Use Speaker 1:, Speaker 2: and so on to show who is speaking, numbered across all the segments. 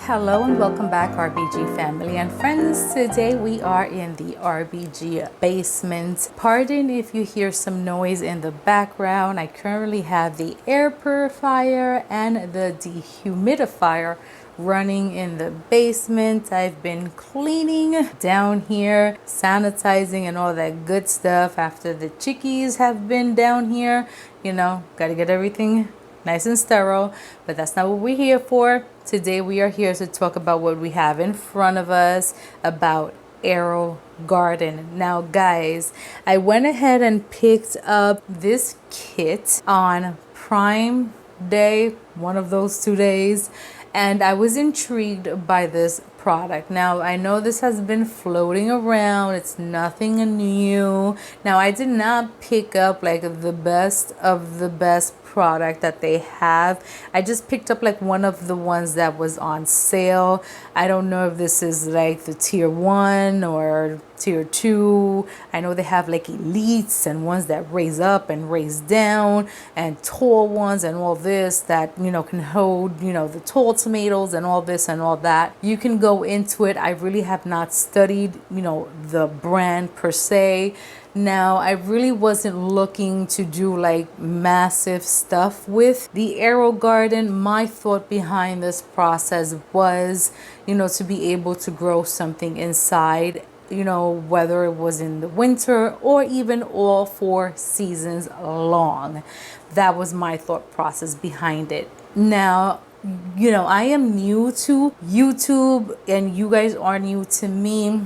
Speaker 1: Hello and welcome back, RBG family and friends. Today we are in the RBG basement. Pardon if you hear some noise in the background. I currently have the air purifier and the dehumidifier running in the basement. I've been cleaning down here, sanitizing and all that good stuff after the chickies have been down here. You know, gotta get everything nice and sterile, but that's not what we're here for. Today we are here to talk about what we have in front of us, about AEROGARDEN. Now guys, I went ahead and picked up this kit on Prime Day, one of those 2 days, and I was intrigued by this product. Now I know this has been floating around, it's nothing new. Now I did not pick up like the best of the best product that they have. I just picked up like one of the ones that was on sale. I don't know if this is like the tier 1 or tier 2. I know they have like elites and ones that raise up and raise down and tall ones and all this that, you know, can hold, you know, the tall tomatoes and all this and all that. You can go into it. I really have not studied, you know, the brand per se. Now, I really wasn't looking to do like massive stuff with the AEROGARDEN. My thought behind this process was, you know, to be able to grow something inside, you know, whether it was in the winter or even all 4 seasons long. That was my thought process behind it. Now, you know, I am new to YouTube and you guys are new to me.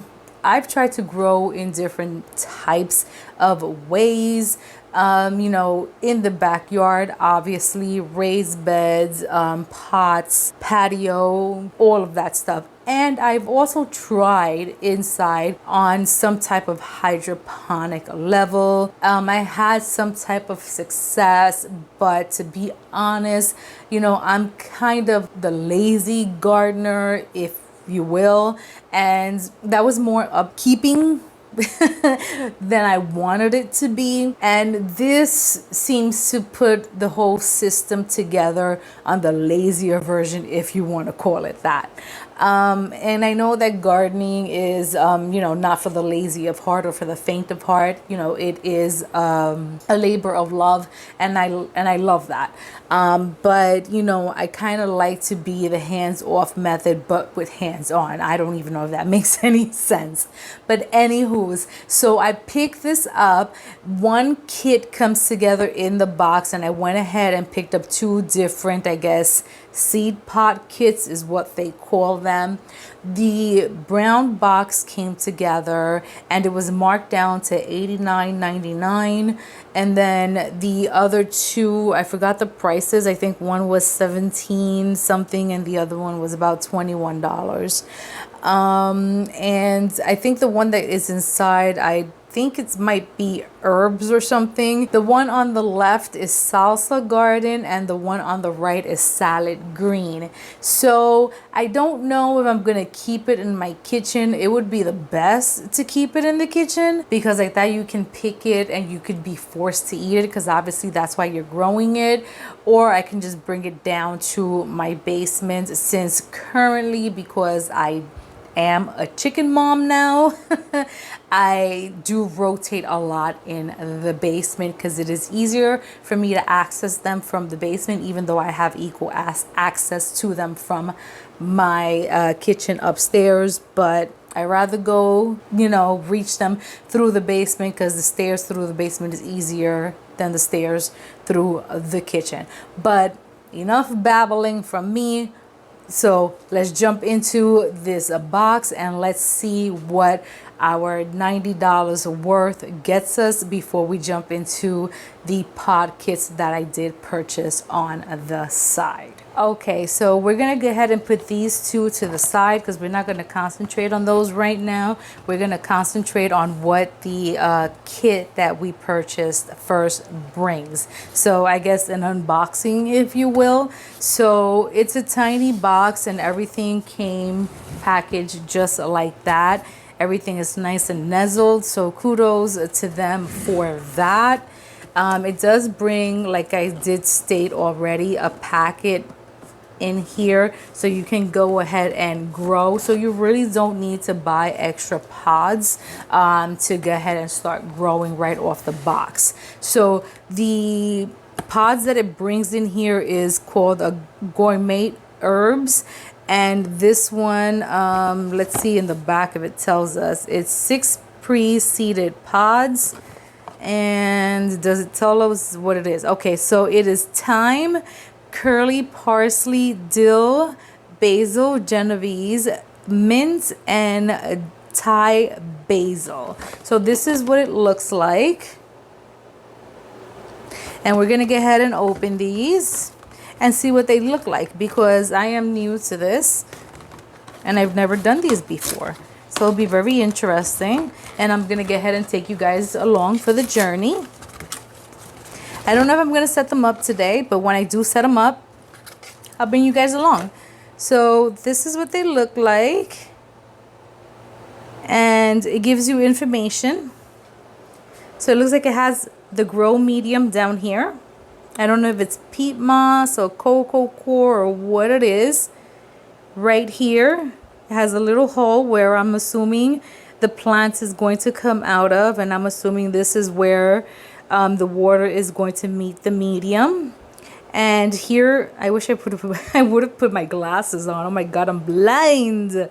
Speaker 1: I've tried to grow in different types of ways, you know, in the backyard, obviously, raised beds, pots, patio, all of that stuff. And I've also tried inside on some type of hydroponic level. I had some type of success, but to be honest, you know, I'm kind of the lazy gardener, if you will, and that was more upkeeping than I wanted it to be. And this seems to put the whole system together on the lazier version, if you want to call it that. And I know that gardening is, you know, not for the lazy of heart or for the faint of heart. You know, it is a labor of love, and I love that. But you know, I kind of like to be the hands-off method, but with hands-on. I don't even know if that makes any sense. But anywho's, so I picked this up. One kit comes together in the box, and I went ahead and picked up 2 different, I guess, seed pot kits is what they call them. The brown box came together and it was marked down to $89.99, and then the other 2, I forgot the prices. I think one was 17 something and the other one was about $21. And I think the one that is inside, I think it might be herbs or something. The one on the left is salsa garden and the one on the right is salad green. So I don't know if I'm gonna keep it in my kitchen. It would be the best to keep it in the kitchen because like that you can pick it and you could be forced to eat it because obviously that's why you're growing it. Or I can just bring it down to my basement, since currently, because I am a chicken mom now, I do rotate a lot in the basement because it is easier for me to access them from the basement, even though I have equal access to them from my kitchen upstairs. But I rather go, you know, reach them through the basement because the stairs through the basement is easier than the stairs through the kitchen. But enough babbling from me. So let's jump into this box and let's see what our $90 worth gets us before we jump into the pot kits that I did purchase on the side. Okay, so we're gonna go ahead and put these 2 to the side because we're not gonna concentrate on those right now. We're gonna concentrate on what the kit that we purchased first brings. So I guess an unboxing, if you will. So it's a tiny box and everything came packaged just like that. Everything is nice and nuzzled, so kudos to them for that. It does bring, like I did state already, a packet in here so you can go ahead and grow. So you really don't need to buy extra pods to go ahead and start growing right off the box. So the pods that it brings in here is called a gourmet herbs, and this one, let's see, in the back of it tells us it's 6 pre-seeded pods. And does it tell us what it is? Okay, so it is thyme, curly parsley, dill, basil, Genovese, mint, and Thai basil. So this is what it looks like. And we're going to go ahead and open these and see what they look like, because I am new to this and I've never done these before. So it'll be very interesting, and I'm going to go ahead and take you guys along for the journey. I don't know if I'm going to set them up today, but when I do set them up, I'll bring you guys along. So this is what they look like, and it gives you information. So it looks like it has the grow medium down here. I don't know if it's peat moss or cocoa coir or what it is. Right here it has a little hole where I'm assuming the plant is going to come out of, and I'm assuming this is where the water is going to meet the medium. And here, I wish I would have put my glasses on. Oh my god, I'm blind.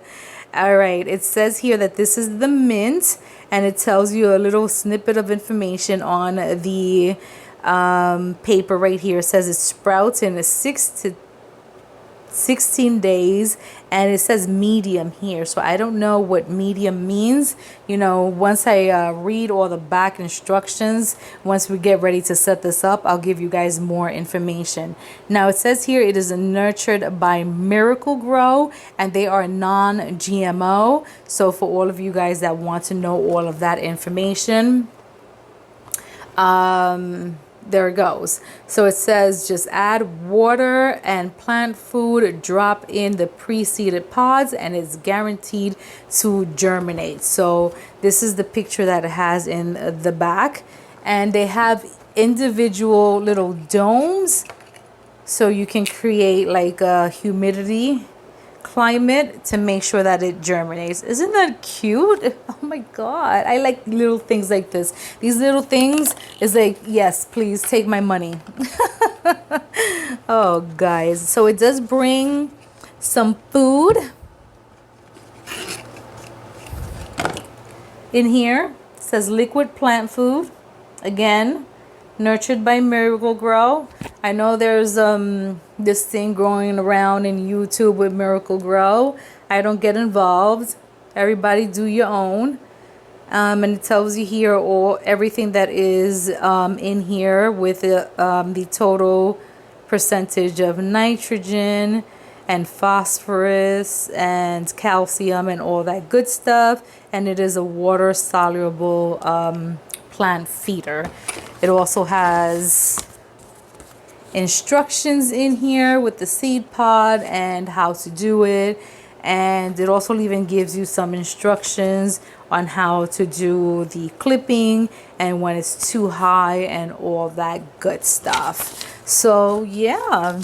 Speaker 1: All right, it says here that this is the mint, and it tells you a little snippet of information on the paper right here. It says it sprouts in 6 to 16 days, and it says medium here, so I don't know what medium means. You know, once I read all the back instructions, once we get ready to set this up, I'll give you guys more information. Now it says here it is nurtured by Miracle Grow, and they are non-GMO. So for all of you guys that want to know all of that information, there it goes. So it says just add water and plant food, drop in the pre-seeded pods, and it's guaranteed to germinate. So this is the picture that it has in the back, and they have individual little domes so you can create like a humidity climate to make sure that it germinates. Isn't that cute? Oh my god, I like little things like this. These little things is like, yes, please take my money. Oh guys, so it does bring some food in here. It says liquid plant food, again nurtured by Miracle Grow. I know there's this thing growing around in YouTube with Miracle Grow. I don't get involved. Everybody do your own. And it tells you here everything that is in here with the total percentage of nitrogen and phosphorus and calcium and all that good stuff. And it is a water soluble plant feeder. It also has instructions in here with the seed pod and how to do it, and it also even gives you some instructions on how to do the clipping and when it's too high and all that good stuff. So yeah,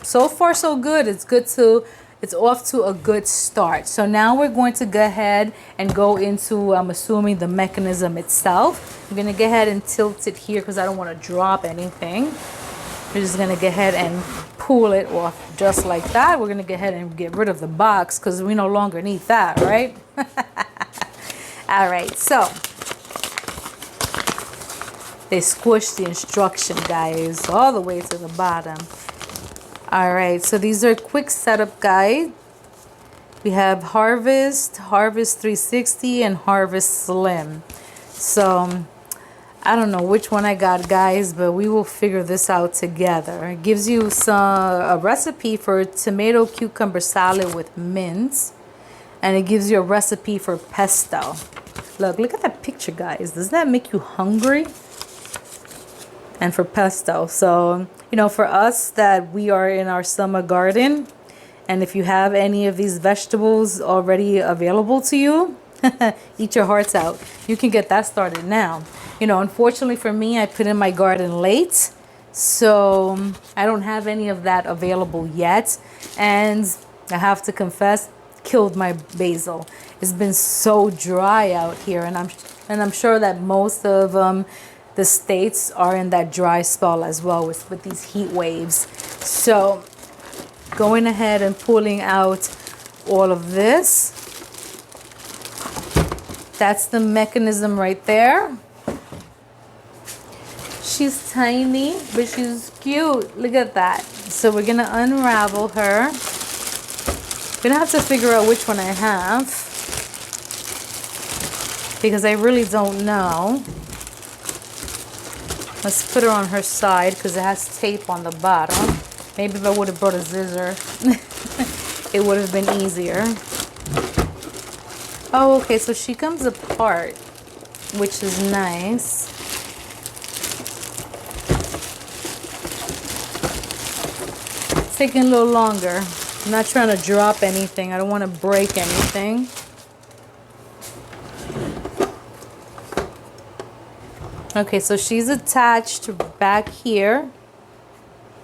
Speaker 1: so far so good. It's off to a good start. So now we're going to go ahead and go into, I'm assuming, the mechanism itself. I'm going to go ahead and tilt it here because I don't want to drop anything. We're just going to go ahead and pull it off just like that. We're going to go ahead and get rid of the box because we no longer need that, right? All right, so they squished the instruction, guys, all the way to the bottom. All right, so these are quick setup guide. We have Harvest, Harvest 360, and Harvest Slim. So I don't know which one I got, guys, but we will figure this out together. It gives you a recipe for tomato cucumber salad with mint, and it gives you a recipe for pesto. Look at that picture, guys. Does that make you hungry? And for pesto. So, you know, for us that we are in our summer garden, and if you have any of these vegetables already available to you, eat your hearts out. You can get that started now. You know, unfortunately for me, I put in my garden late, So I don't have any of that available yet. And I have to confess, killed my basil. It's been so dry out here, and I'm sure that most of the states are in that dry spell as well with these heat waves. So going ahead and pulling out all of this. That's the mechanism right there. She's tiny, but she's cute. Look at that. So we're gonna unravel her. I'm gonna have to figure out which one I have, because I really don't know. Let's put her on her side because it has tape on the bottom. Maybe if I would have brought a scissor, it would have been easier. Oh, okay, so she comes apart, which is nice. It's taking a little longer. I'm not trying to drop anything. I don't want to break anything. Okay, so she's attached back here.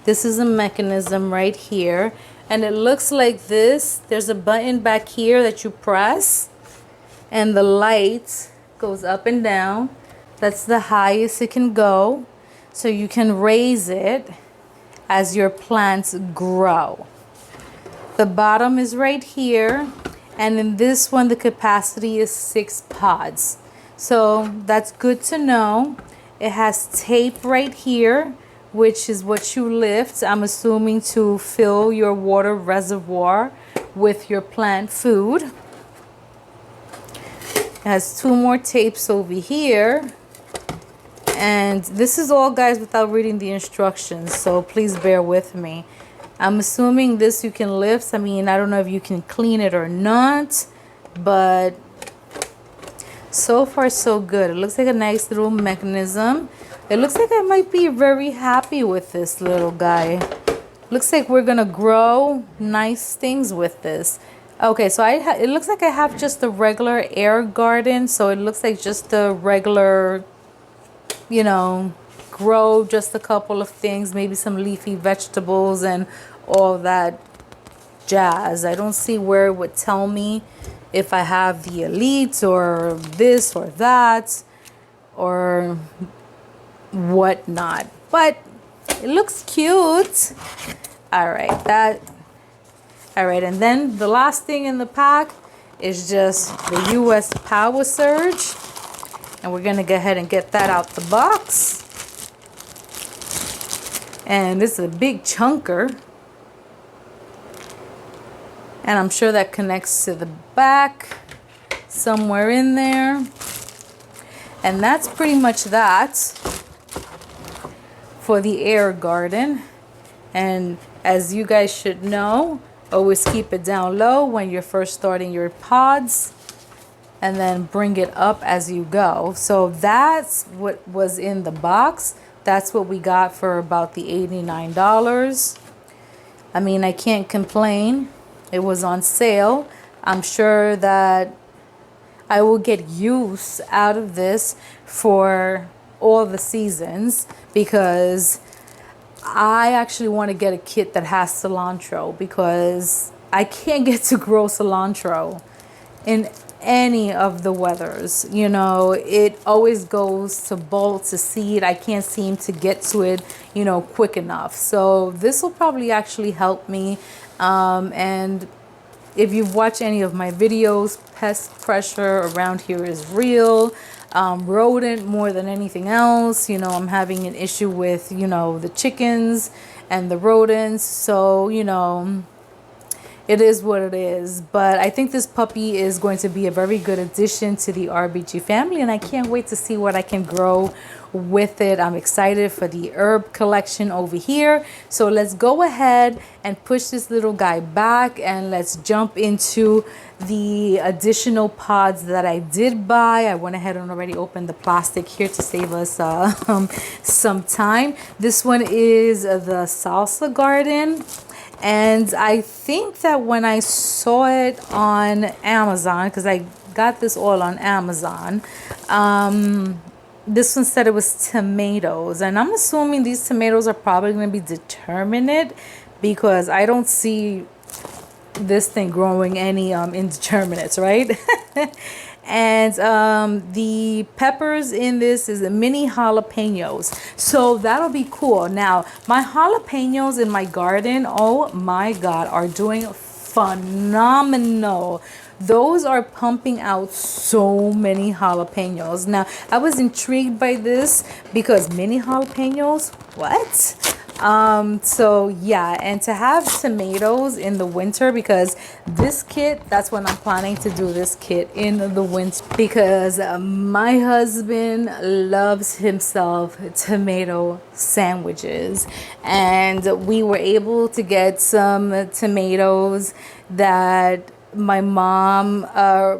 Speaker 1: This is a mechanism right here. And it looks like this. There's a button back here that you press. And the light goes up and down. That's the highest it can go. So you can raise it as your plants grow. The bottom is right here. And in this one, the capacity is 6 pods. So that's good to know. It has tape right here, which is what you lift, I'm assuming, to fill your water reservoir with your plant food. It has 2 more tapes over here. And this is all, guys, without reading the instructions, so please bear with me. I'm assuming this you can lift. I mean, I don't know if you can clean it or not, but so far so good. It looks like a nice little mechanism. It looks like I might be very happy with this little guy. Looks like we're gonna grow nice things with this. Okay, so it looks like I have just the regular air garden. So it looks like just the regular, you know, grow just a couple of things, maybe some leafy vegetables and all that jazz. I don't see where it would tell me if I have the elite or this or that or whatnot, but it looks cute. All right, and then the last thing in the pack is just the US Power Surge, and we're gonna go ahead and get that out the box. And this is a big chunker, and I'm sure that connects to the back somewhere in there. And that's pretty much that for the air garden. And as you guys should know, always keep it down low when you're first starting your pods, and then bring it up as you go. So that's what was in the box. That's what we got for about the $89. I mean, I can't complain. It was on sale. I'm sure that I will get use out of this for all the seasons, because I actually want to get a kit that has cilantro, because I can't get to grow cilantro in any of the weathers. You know, it always goes to bulb to seed. I can't seem to get to it, you know, quick enough. So this will probably actually help me. And if you've watched any of my videos, pest pressure around here is real. Rodent more than anything else. You know, I'm having an issue with, you know, the chickens and the rodents. So, you know, it is what it is. But I think this puppy is going to be a very good addition to the RBG family, and I can't wait to see what I can grow with it. I'm excited for the herb collection over here. So let's go ahead and push this little guy back, and let's jump into the additional pods that I did buy. I went ahead and already opened the plastic here to save us some time. This one is the Salsa Garden. And I think that when I saw it on Amazon, because I got this all on Amazon, this one said it was tomatoes, and I'm assuming these tomatoes are probably going to be determinate because I don't see this thing growing any indeterminates, right? And the peppers in this is mini jalapenos, so that'll be cool. Now my jalapenos in my garden, oh my god, are doing phenomenal. Those are pumping out so many jalapenos. Now I was intrigued by this because mini jalapenos, what? So yeah, and to have tomatoes in the winter, because this kit, that's when I'm planning to do this kit in the winter, because my husband loves himself tomato sandwiches, and we were able to get some tomatoes that my mom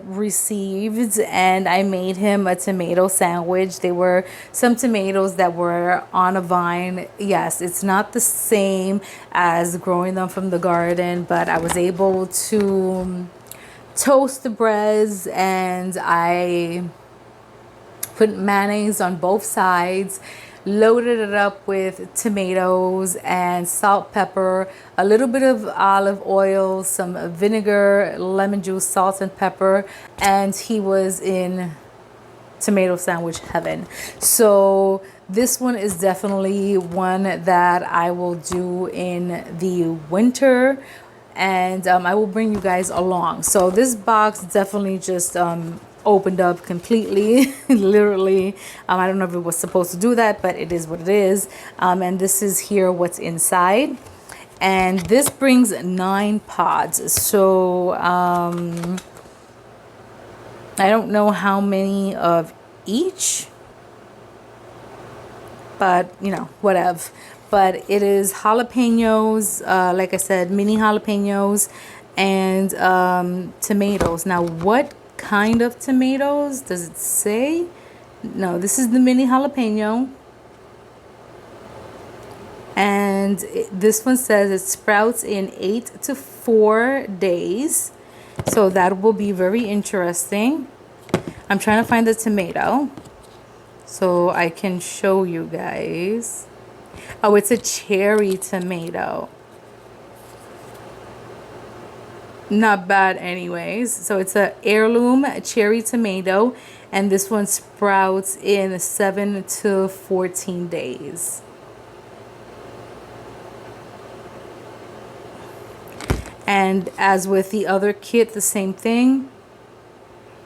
Speaker 1: received, and I made him a tomato sandwich. They were some tomatoes that were on a vine. Yes, it's not the same as growing them from the garden, but I was able to toast the breads, and I put mayonnaise on both sides, loaded it up with tomatoes and salt, pepper, a little bit of olive oil, some vinegar, lemon juice, salt and pepper, and he was in tomato sandwich heaven. So this one is definitely one that I will do in the winter, and I will bring you guys along. So this box definitely just opened up completely, literally. I don't know if it was supposed to do that, but it is what it is. And this is here what's inside, and this brings 9 pods. So I don't know how many of each, but you know, whatever. But it is jalapenos, like I said, mini jalapenos, and tomatoes. Now what kind of tomatoes does it say? No, this is the mini jalapeno, and this one says it sprouts in 8 to 4 days, so that will be very interesting. I'm trying to find the tomato so I can show you guys. Oh, it's a cherry tomato. Not bad anyways. So it's a heirloom cherry tomato, and this one sprouts in 7 to 14 days. And as with the other kit, the same thing.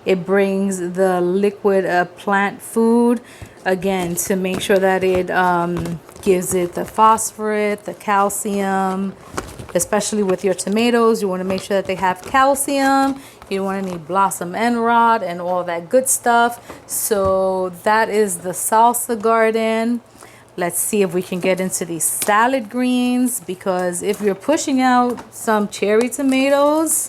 Speaker 1: It brings the liquid plant food, again, to make sure that it gives it the phosphorus, the calcium. Especially with your tomatoes, you want to make sure that they have calcium. You don't want any blossom end rot and all that good stuff. So that is the salsa garden. Let's see if we can get into these salad greens, because if you're pushing out some cherry tomatoes,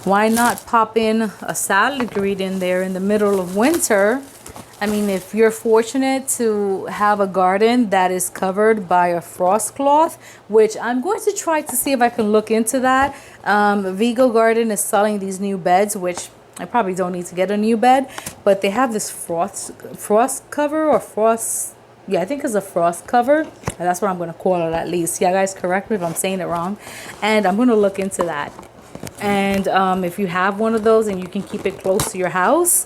Speaker 1: why not pop in a salad green in there in the middle of winter? I mean, if you're fortunate to have a garden that is covered by a frost cloth, which I'm going to try to see if I can look into that. Vigo Garden is selling these new beds, which I probably don't need to get a new bed, but they have this frost cover, or frost, yeah, I think it's a frost cover. That's what I'm going to call it, at least. Yeah, guys, correct me if I'm saying it wrong. And I'm going to look into that. And if you have one of those and you can keep it close to your house,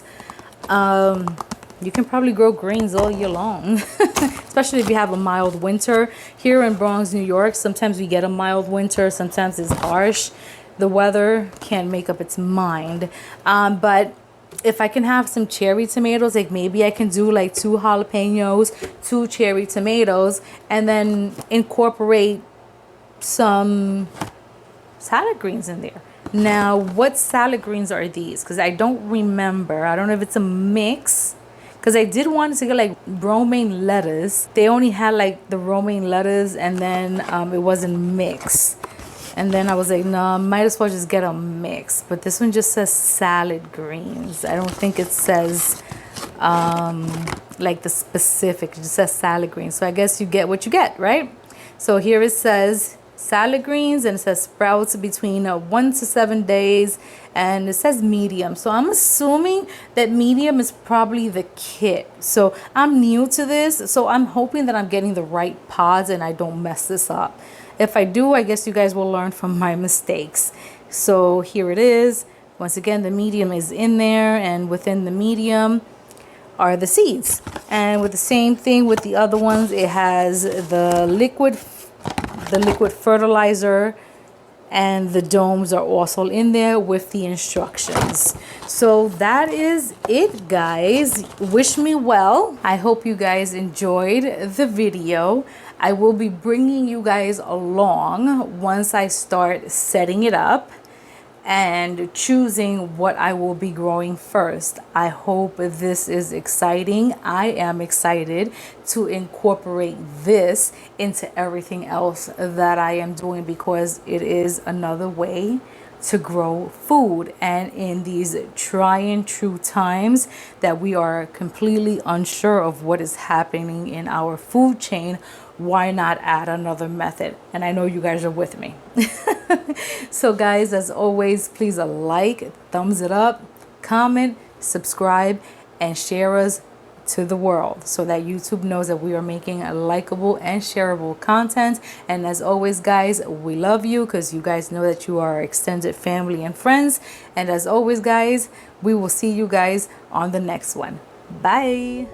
Speaker 1: you can probably grow greens all year long, especially if you have a mild winter. Here in Bronx, New York, sometimes we get a mild winter, sometimes it's harsh. The weather can't make up its mind. But if I can have some cherry tomatoes, like maybe I can do like 2 jalapenos, 2 cherry tomatoes, and then incorporate some salad greens in there. Now, what salad greens are these? Because I don't remember. I don't know if it's a mix. Because I did want to get like romaine lettuce. They only had like the romaine lettuce, and then it wasn't mixed. And then I was like, no, might as well just get a mix. But this one just says salad greens. I don't think it says like the specific. It just says salad greens. So I guess you get what you get, right? So here it says salad greens, and it says sprouts between 1 to 7 days, and it says medium, so I'm assuming that medium is probably the kit. So I'm new to this, so I'm hoping that I'm getting the right pods and I don't mess this up. If I do, I guess you guys will learn from my mistakes. So here it is. Once again, the medium is in there, and within the medium are the seeds. And with the same thing with the other ones, it has the liquid fertilizer, and the domes are also in there with the instructions. So that is it, guys. Wish me well. I hope you guys enjoyed the video. I will be bringing you guys along once I start setting it up and choosing what I will be growing first. I hope this is exciting. I am excited to incorporate this into everything else that I am doing, because it is another way to grow food. And in these try and true times that we are completely unsure of what is happening in our food chain, why not add another method? And I know you guys are with me. So guys, as always, please like, thumbs it up, comment, subscribe, and share us to the world so that YouTube knows that we are making a likable and shareable content. And as always, guys, we love you, because you guys know that you are our extended family and friends. And as always, guys, we will see you guys on the next one. Bye.